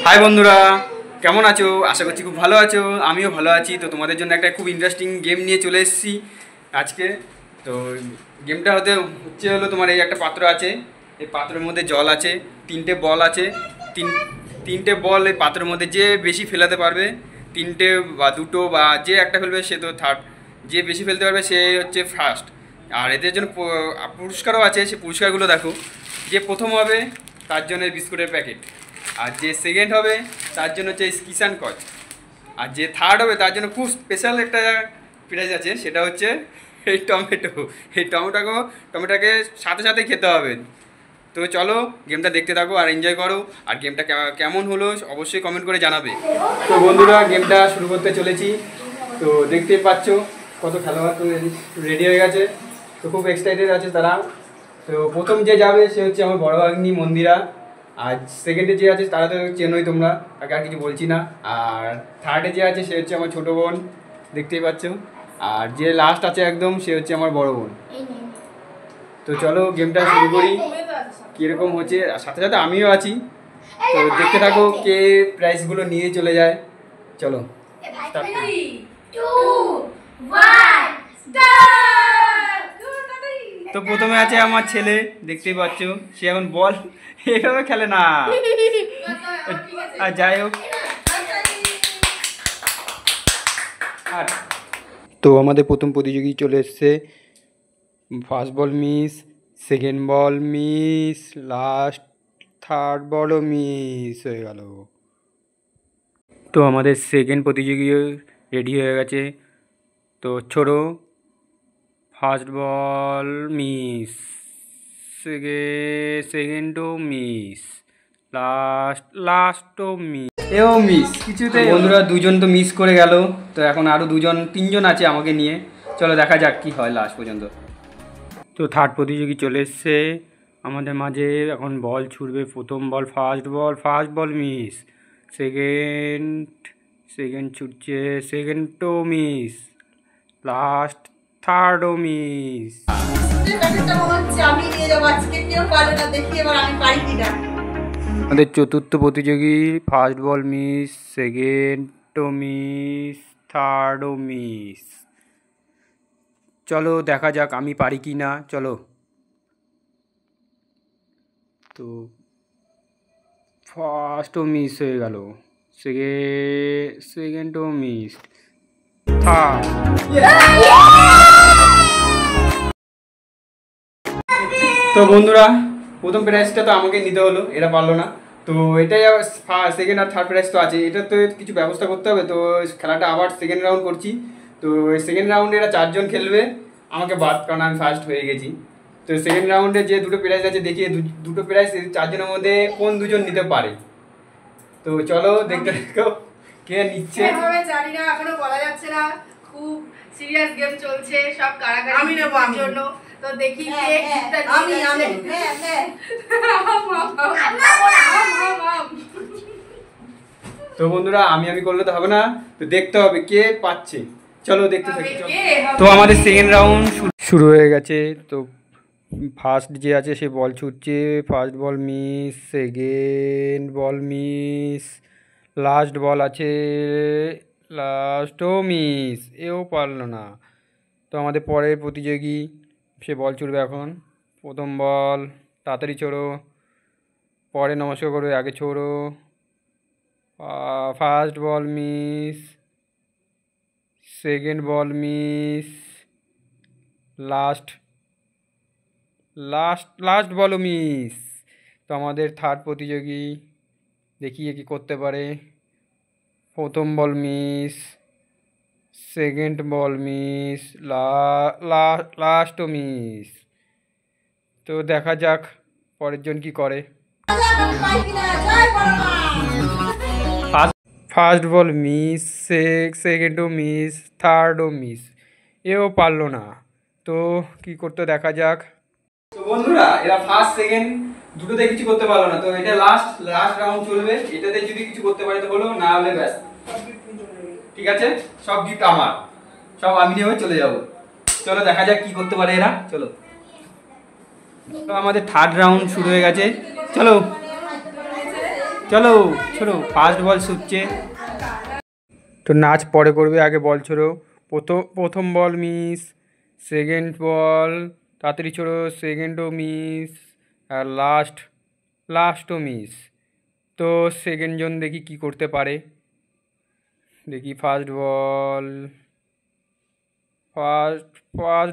High বন্ধুরা, কেমন আছো? আশা করছি খুব ভালো আছো। আমিও ভালো আছি। তো তোমাদের জন্য একটা খুব ইন্টারেস্টিং গেম নিয়ে চলে এসেছি আজকে। তো গেমটা হলো তোমার এই একটা পাত্র আছে, এই পাত্রের মধ্যে জল আছে, তিনটে বল আছে। তিনটে বল এই পাত্রের মধ্যে যে বেশি ফেলাতে পারবে, তিনটে বা দুটো বা যে একটা ফেলবে সে তো থার্ড, যে বেশি ফেলতে পারবে সে হচ্ছে ফার্স্ট। আর এদের জন্য পুরস্কারও আছে। সে পুরস্কারগুলো দেখো, যে প্রথম হবে তার জন্য বিস্কুটের প্যাকেট, আর যে সেকেন্ড হবে তার জন্য হচ্ছে কিষান কচ, আর যে থার্ড হবে তার জন্য খুব স্পেশাল একটা প্রাইজ আছে, সেটা হচ্ছে এই টমেটো। এই টমেটোকে সাথে সাথে খেতে হবে। তো চলো গেমটা দেখতে থাকো আর এনজয় করো। আর গেমটা কেমন হলো অবশ্যই কমেন্ট করে জানাবে। তো বন্ধুরা, গেমটা শুরু করতে চলেছি। তো দেখতেই পাচ্ছ কত খেলোয়াড় তো রেডি হয়ে গেছে। তো খুব এক্সাইটেড আছে তারা। তো প্রথম যে যাবে সে হচ্ছে আমার বড় ভাগ্নি মন্দিরা। আর সেকেন্ডে যে আছে তারা তো চেনোই তোমরা, তাকে আর কিছু বলছি না। আর থার্ডে যে আছে সে হচ্ছে আমার ছোটো বোন, দেখতেই পাচ্ছ। আর যে লাস্ট আছে একদম, সে হচ্ছে আমার বড় বোন। তো চলো গেমটা শুরু করি। কীরকম হচ্ছে, সাথে সাথে আমিও আছি। তো দেখতে থাকো কে প্রাইজগুলো নিয়ে চলে যায়। চলো স্টার্ট করি। তো প্রথমে আছে আমার ছেলে, দেখতেই পাচ্ছ। সে এখন বল এভাবে খেলে না, আর যাই হোক। তো আমাদের প্রথম প্রতিযোগী চলে এসছে। First ball miss, second ball miss, last third বলও মিস হয়ে গেল। তো আমাদের সেকেন্ড প্রতিযোগী রেডি হয়ে গেছে। তো ছোড়ো। ফার্স্ট বল মিস, সেকেন্ডও মিস, লাস্টও মিস, এও মিস। কিছুতে বন্ধুরা দুজন তো মিস করে গেল। তো এখন আরও তিনজন আছে আমাকে নিয়ে। চলো দেখা যাক কি হয় লাস্ট পর্যন্ত। তো থার্ড প্রতিযোগী চলে এসছে আমাদের মাঝে। এখন বল ছুড়বে। প্রথম ball first ball miss, second ছুটছে, সেকেন্ডও মিস, লাস্ট থার্ডও মিস। আমাদের চতুর্থ প্রতিযোগী ফার্স্ট বল মিস, সেকেন্ডও মিস, থার্ডও মিস। চলো দেখা যাক আমি পারি কি না। চলো। তো ফার্স্টও মিস হয়ে গেল, সেকেন্ডও মিস, থার্ড। তো বন্ধুরা, প্রথম প্রাইজটা তো আমাকে নিতে হলো, এটা পারলো না। তো এটাই সেকেন্ড আর থার্ড প্রাইজ তো আছে, এটা তো কিছু ব্যবস্থা করতে হবে। তো খেলাটা আবার সেকেন্ড রাউন্ড করছি। তো সেকেন্ড রাউন্ডে এরা 4 জন খেলবে, আমাকে বাদ, কারণ আমি ফার্স্ট হয়ে গেছি। তো সেকেন্ড রাউন্ডে যে দুটো প্রাইজ আছে, দেখি দুটো প্রাইজ 4 জনের মধ্যে কোন দুজন নিতে পারে। তো চলো দেখতে দেখো কে নিচ্ছে। জানি না, এখনো বলা যাচ্ছে না। খুব সিরিয়াস গেম চলছে, সব কারাকারি জন্য। তো দেখি কে জিততে তো বন্ধুরা, আমি করলে তো হবে না, তো দেখতে হবে কে পাচ্ছে। চলো দেখতে থাকি। তো আমাদের সেকেন্ড রাউন্ড শুরু হয়ে গেছে। তো ফার্স্ট যে আছে সে বল ছুটছে। First ball miss, second ball miss, last বল আছে, লাস্টও মিস, এও পারলো না। তো আমাদের পরের প্রতিযোগী সে বল ছুটবে এখন। প্রথম বল, তাড়াতাড়ি ছোড়ো, পরে নমস্কার করবে, আগে ছোড়ো। First ball miss, second ball miss, last বলও মিস। তো আমাদের থার্ড প্রতিযোগী দেখিয়ে কি করতে পারে। প্রথম ball miss, second ball miss, লাস্টও মিস। তো দেখা যাক পরের জন কি করে। ফার্স্ট বল মিস, সেকেন্ডও মিস, থার্ডও মিস, এও পারলো না। তো কি করতে দেখা যাক। তো বন্ধুরা, এরা ফার্স্ট সেকেন্ড দুটোতে কিছু করতে পারলো না। তো এটা লাস্ট রাউন্ড চলবে। এটাতে যদি কিছু করতে পারে তো বলো, না হলে ব্যাস। ঠিক আছে, সব গিফট আমার, সব আমি নিয়ে চলে যাব। চলো দেখা যাক কি করতে পারে এরা। চলো। তো আমাদের থার্ড রাউন্ড শুরু হয়ে গেছে। চলো। চলো ছোড়ো, ফার্স্ট বল ছুটছে। তো নাচ পরে করবে, আগে বল ছোড়ো। প্রথম বল মিস, সেকেন্ড বল তাড়াতাড়ি ছোড়ো, সেকেন্ডও মিস, আর লাস্টও মিস। তো সেকেন্ড জন দেখি কি করতে পারে, দেখি। ফার্স্ট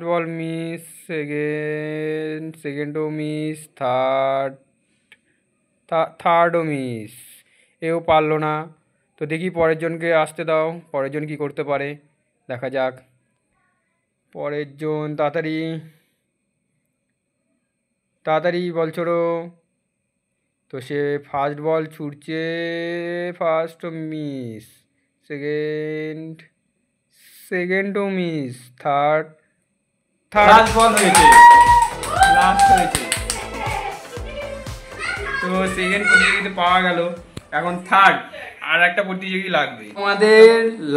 বল মিস, সেকেন্ডও মিস, থার্ডও মিস, এও পারলো না। তো দেখি পরের জনকে আসতে দাও, পরের জন কি করতে পারে দেখা যাক। পরের জন তাড়াতাড়ি বল ছোড়ো। তো সে ফার্স্ট বল ছুটছে, ফার্স্টও মিস, সেকেন্ডও মিস, থার্ড বল হয়েছে, লাস্ট হয়েছে। তো সেকেন্ড প্রতিযোগিতা পাওয়া গেল, এখন থার্ড আর একটা প্রতিযোগী লাগবে। আমাদের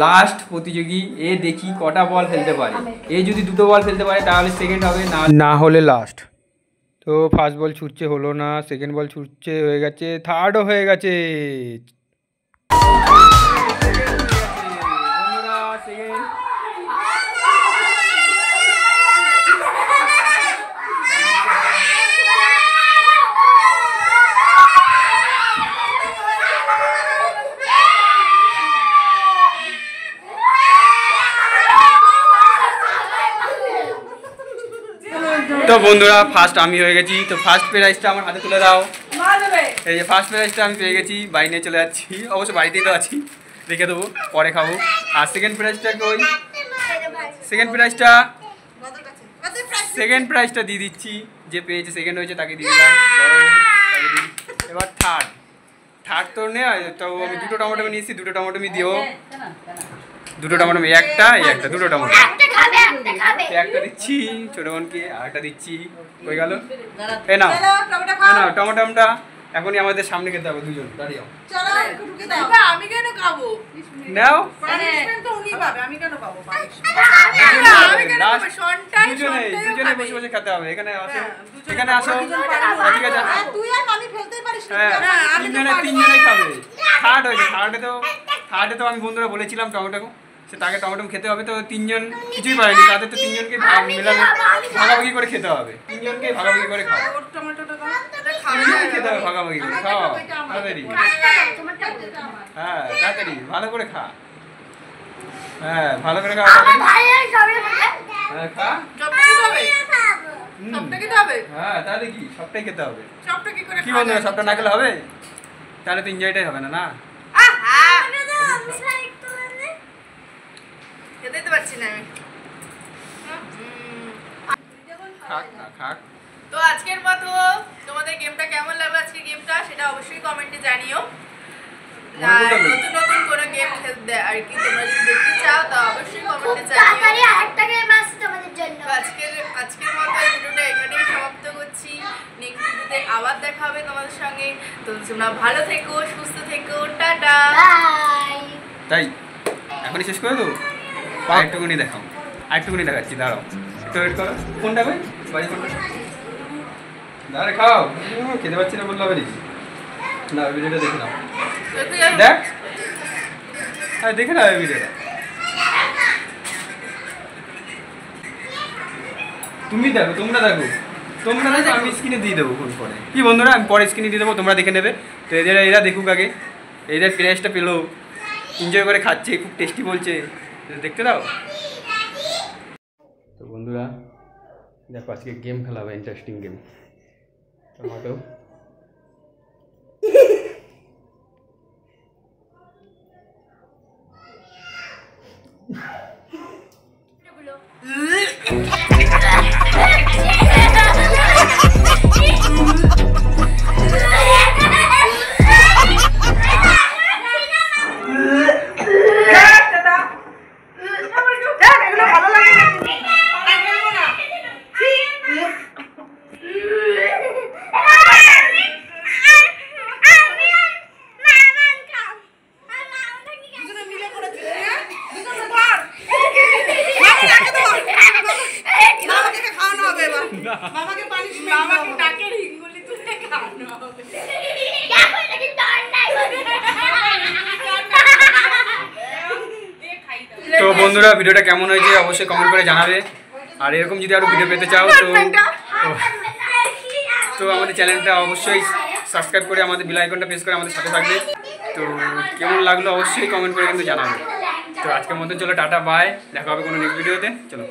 লাস্ট প্রতিযোগী, এ দেখি কটা বল ফেলতে পারে। এ যদি দুটো বল ফেলতে পারে তাহলে সেকেন্ড হবে, না হলে লাস্ট। তো ফার্স্ট বল ছুটছে, হলো না। সেকেন্ড বল ছুটছে, হয়ে গেছে। থার্ডও হয়ে গেছে। তো বন্ধুরা ফার্স্ট আমি হয়ে গেছি। তো ফার্স্ট প্রাইজটা আমার হাতে তুলে দাও। এই যে ফার্স্ট প্রাইজটা আমি পেয়ে গেছি, বাড়ি নিয়ে চলে যাচ্ছি। অবশ্য বাড়িতেই তো আছি, রেখে দেবো, পরে খাবো। আর সেকেন্ড প্রাইজটা দিয়ে দিচ্ছি, যে পেয়েছে সেকেন্ড হয়েছে তাকে দিয়ে দিলাম। এবার থার্ড তো নেই, তো আমি দুটো টমেটো নিয়েছি, দুটো টমেটো দিও। দুটো টমেটো, দুটো টমেটো, একটা দিচ্ছি ছোট বোনকে, আর একটা দিচ্ছি। হয়ে গেল। এ নাও টমেটোটা এখনই আমাদের সামনে খেতে হবে, দুজন দাঁড়িয়ে নাও। দুজনে বসে বসে খেতে হবে। এখানে আসো, ঠিক আছে। তিনজনে খাবে। থার্ডে তো আমি বন্ধুরা বলেছিলাম টমেটো, সে তাকে টমেটো খেতে হবে। তো তিনজন কিছুই পারেনি, তাদের তো তিনজনকে ভাগাভাগি করে খেতে হবে। তিনজনকে ভাগাভাগি করে খাও, খেতে হবে ভাগাভাগি করে। খাও তাড়াতাড়ি, হ্যাঁ তাড়াতাড়ি ভালো করে খা। হ্যাঁ ভালো করে খা, হ্যাঁ খা। হ্যাঁ তাহলে কি সবটাই খেতে হবে। কি বন্ধুরা, সবটা না খেলে হবে? তাহলে তো এনজয়টাই হবে না। তো আজকের মতো তোমাদের গেমটা কেমন লাগলো, আজকের গেমটা সেটা অবশ্যই কমেন্টে জানিও। নতুন কোনো গেম খেলতে আর কি তোমরা যদি দেখতে চাও তা অবশ্যই কমেন্টে জানিও। আরেকটা গেম আছে তোমাদের জন্য। আজকের মতো এই ভিডিওটা এখানেই সমাপ্ত করছি। নেক্সট ভিডিওতে আবার দেখা হবে তোমাদের সঙ্গে। তো তোমরা ভালো থেকো, সুস্থ থেকো, টাটা বাই। তাই এখনই শেষ করে দেবো? আরেকটুকুনি দেখাচ্ছি, দাঁড়াও একটু ওয়েট করো। ফোনটা কই, বাড়ি ফোনটা দাঁড়া, খাও। খেতে পাচ্ছি না বললে হবে না। ভিডিওটা দেখে নাও, দেখে নাও ভিডিওটা। তোমরা দেখো, আমি স্ক্রিনে দিয়ে দেবো ফোন পরে। কি বন্ধুরা, আমি পরে স্ক্রিনে দিয়ে দেবো, তোমরা দেখে নেবে। তো এরা দেখুক আগে, এদের প্রাইজটা পেলো, এনজয় করে খাচ্ছে, খুব টেস্টি বলছে, দেখতে দাও। তো বন্ধুরা দেখো, আজকে গেম খেলা হবে, ইন্টারেস্টিং গেম। টমেটো মামাকে ডাকে রিঙ্গুলি তুলে খাওয়ানো হবে। বন্ধুরা ভিডিওটা কেমন হয়েছে অবশ্যই কমেন্ট করে জানাবে। আর এরকম যদি আরও ভিডিও পেতে চাও তো আমাদের চ্যানেলটা অবশ্যই সাবস্ক্রাইব করে আমাদের বেল আইকনটা প্রেস করে আমাদের সাথে থাকবে। তো কেমন লাগলো অবশ্যই কমেন্ট করে কিন্তু জানাবে। তো আজকের মতন চলো টাটা বাই, দেখা হবে কোনো নেক্সট ভিডিওতে। চলো।